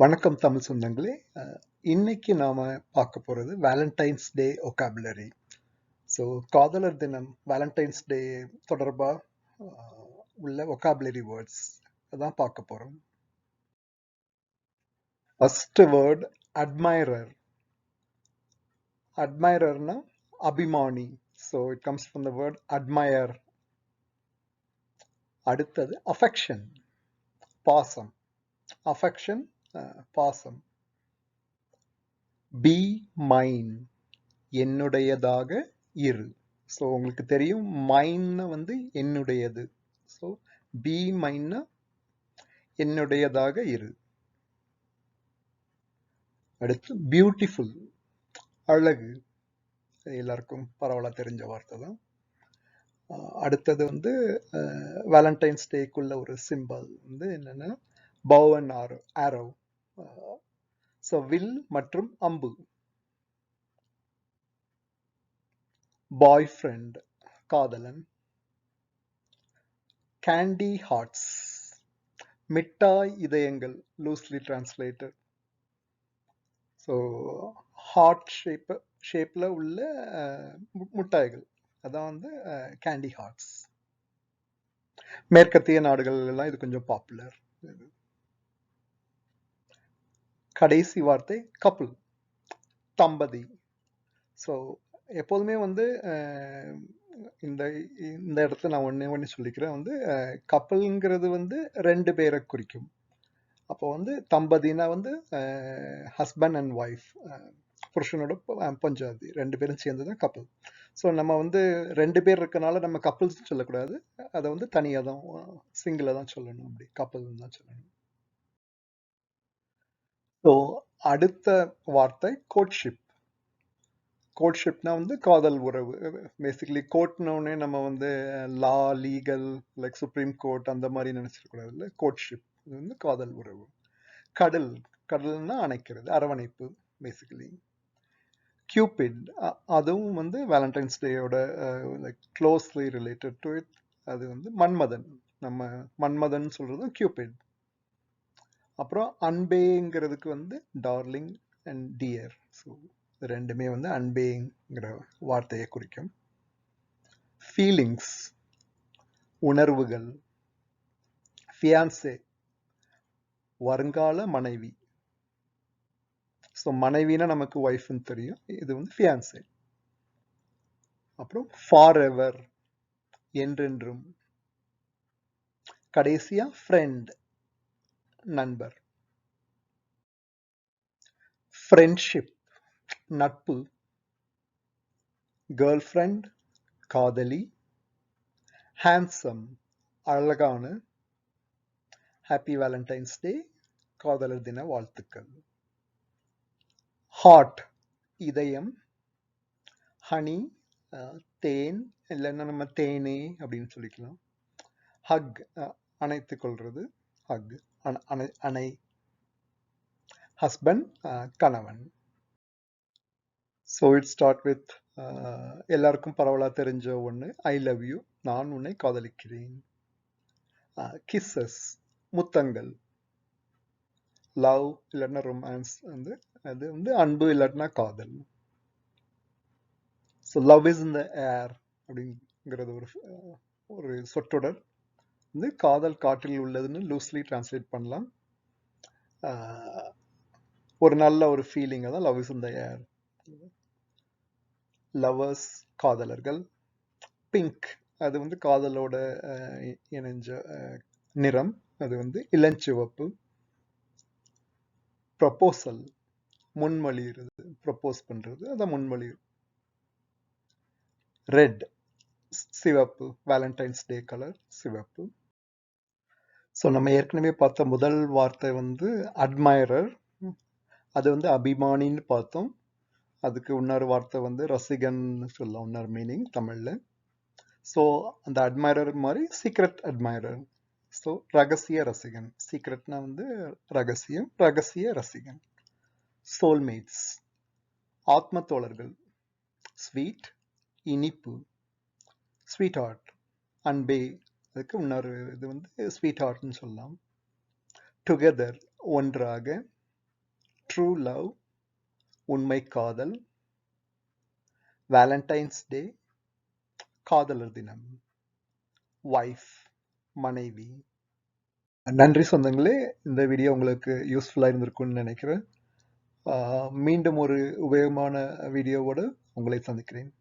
வணக்கம் தமிழ் சொந்தங்களே. இன்னைக்கு நாம பார்க்க போறது வேலண்டைன்ஸ் டே ஒகாபுலரி. ஸோ காதலர் தினம் வேலண்டைன்ஸ் டே தொடர்பா உள்ள ஒகாபுலரி வேர்ட்ஸ் அதான் பார்க்க போறோம். First word admirer. அட்மைரர்னா அபிமானி. So it comes from the word admire. அடுத்தது அஃபெக்ஷன், பாசம். அஃபெக்ஷன், பாசம். பி மைன், என்னுடையதாக இரு. ஸோ உங்களுக்கு தெரியும் மைன்னு வந்து என்னுடையது. ஸோ பி மைன்னா என்னுடையதாக இரு. அடுத்து பியூட்டிஃபுல், அழகு. எல்லாருக்கும் பரவலாக தெரிஞ்ச வார்த்தை தான். அடுத்தது வந்து வேலண்டைன்ஸ் டேக்குள்ள ஒரு சிம்பல் வந்து என்னன்னா பவ் அண்ட் ஆரோ. ஸோ வில் மற்றும் அம்பு. பாய் ஃப்ரெண்ட், காதலன். கேண்டி ஹார்ட்ஸ், மிட்டாய் இதயங்கள், லூஸ்லி டிரான்ஸ்லேட்டட். ஸோ ஹார்ட் ஷேப்பில் உள்ள முட்டாய்கள், அதான் வந்து கேண்டி ஹார்ட்ஸ். மேற்கத்திய நாடுகள் எல்லாம் இது கொஞ்சம் பாப்புலர். கடைசி வார்த்தை கப்புள், தம்பதி. ஸோ எப்போதுமே வந்து இந்த இந்த இடத்துல நான் ஒன்று சொல்லிக்கிறேன் வந்து கப்பல்ங்கிறது வந்து ரெண்டு பேரை குறிக்கும். அப்போ வந்து தம்பதினா வந்து ஹஸ்பண்ட் அண்ட் ஒய்ஃப், புருஷனோட பஞ்சாதி, ரெண்டு பேரும் சேர்ந்து தான் கப்பல். ஸோ நம்ம வந்து ரெண்டு பேர் இருக்கனால நம்ம கப்பல்ஸ் சொல்லக்கூடாது, அதை வந்து தனியாக தான் சிங்கிளாக தான் சொல்லணும், அப்படி கப்பல் தான் சொல்லணும். ஸோ அடுத்த வார்த்தை கோட்ஷிப். கோட்ஷிப்னா வந்து காதல் உறவு. பேசிக்கலி கோர்ட்னோடனே நம்ம வந்து லா, லீகல், லைக் சுப்ரீம் கோர்ட் அந்த மாதிரி நினைச்சிடக்கூடாது. இல்லை, கோட்ஷிப் இது வந்து காதல் உறவு. கடல், கடல்னா அணைக்கிறது, அரவணைப்பு பேசிக்கலி. கியூபிட், அதுவும் வந்து வேலண்டைன்ஸ் டேயோட க்ளோஸ்லி ரிலேட்டட் டு இட். அது வந்து மன்மதன், நம்ம மன்மதன் சொல்றதும் கியூபிட். அப்புறம் அன்பேங்கிறதுக்கு வந்து டார்லிங் அண்ட் டியர். ஸோ ரெண்டுமே வந்து அன்பேங்கிற வார்த்தையை குறிக்கும். ஃபீலிங்ஸ், உணர்வுகள். ஃபியான்சே, வருங்கால மனைவி. ஸோ மனைவினா நமக்கு ஒய்ஃப்னு தெரியும், இது வந்து ஃபியான்சே. அப்புறம் ஃபார் எவர், என்றென்றும். கடைசியா ஃப்ரெண்ட், நண்பர். ஃப்ரெண்ட்ஷிப், நட்பு. கேர்ள் ஃப்ரெண்ட், காதலி. ஹேண்ட்ஸம், அழகான. ஹாப்பி வேலண்டைன்ஸ் டே, காதலர் தின வாழ்த்துக்கள். ஹார்ட், இதயம். ஹனி, தேன், இல்லைன்னா நம்ம தேனே அப்படின்னு சொல்லிக்கலாம். ஹக், அணைத்து கொள்றது, ஹக், அணை. ஹஸ்பண்ட், கணவன். ஸோ இட் ஸ்டார்ட் வித் எல்லாருக்கும் பரவலாக தெரிஞ்ச ஒன்று, ஐ லவ் யூ, நான் உன்னை காதலிக்கிறேன். கிஸ்ஸஸ், முத்தங்கள். லவ் இல்லைன்னா ரொமான்ஸ் வந்து அது வந்து அன்பு இல்லாட்டினா காதல். ஸோ லவ் இஸ் இன் த ஏர் அப்படிங்கிறது ஒரு சொற்றொடர் வந்து காதல் காற்றில் உள்ளதுன்னு லூஸ்லி டிரான்ஸ்லேட் பண்ணலாம். ஒரு நல்ல ஒரு ஃபீலிங் தான் love is in the air. Lovers, காதலர்கள். பிங்க், அது வந்து காதலோட இணைஞ்ச நிறம், அது வந்து இளஞ்சிவப்பு. ப்ரப்போசல், முன்மொழிகிறது, ப்ரப்போஸ் பண்றது, அதான் முன்மொழி. ரெட், சிவப்பு, வேலண்டைன்ஸ் டே கலர் சிவப்பு. ஸோ நம்ம ஏற்கனவே பார்த்த முதல் வார்த்தை வந்து அட்மைரர், அது வந்து அபிமானின்னு பார்த்தோம். அதுக்கு இன்னொரு வார்த்தை வந்து ரசிகன் சொல்லலாம், இன்னொரு மீனிங் தமிழில். ஸோ அந்த அட்மைரர் மாதிரி சீக்ரெட் அட்மைரர். ஸோ ரகசிய ரசிகன், சீக்ரெட்னா வந்து ரகசியம், ரகசிய ரசிகன். சோல்மேட்ஸ், ஆத்ம தோழர்கள். ஸ்வீட், இனிப்பு. ஸ்வீட் ஹார்ட், அன்பே, அதுக்கு இன்னொரு இது வந்து ஸ்வீட் ஹார்ட்னு சொல்லலாம். டுகெதர், ஒன்றாக. ட்ரூ லவ், உண்மை காதல், வேலண்டைன்ஸ் டே, காதலர் தினம், வைஃப், மனைவி. நன்றி சொந்தங்களே, இந்த வீடியோ உங்களுக்கு யூஸ்ஃபுல்லாக இருந்திருக்கும்னு நினைக்கிறேன். மீண்டும் ஒரு உபயோகமான வீடியோவோடு உங்களை சந்திக்கிறேன்.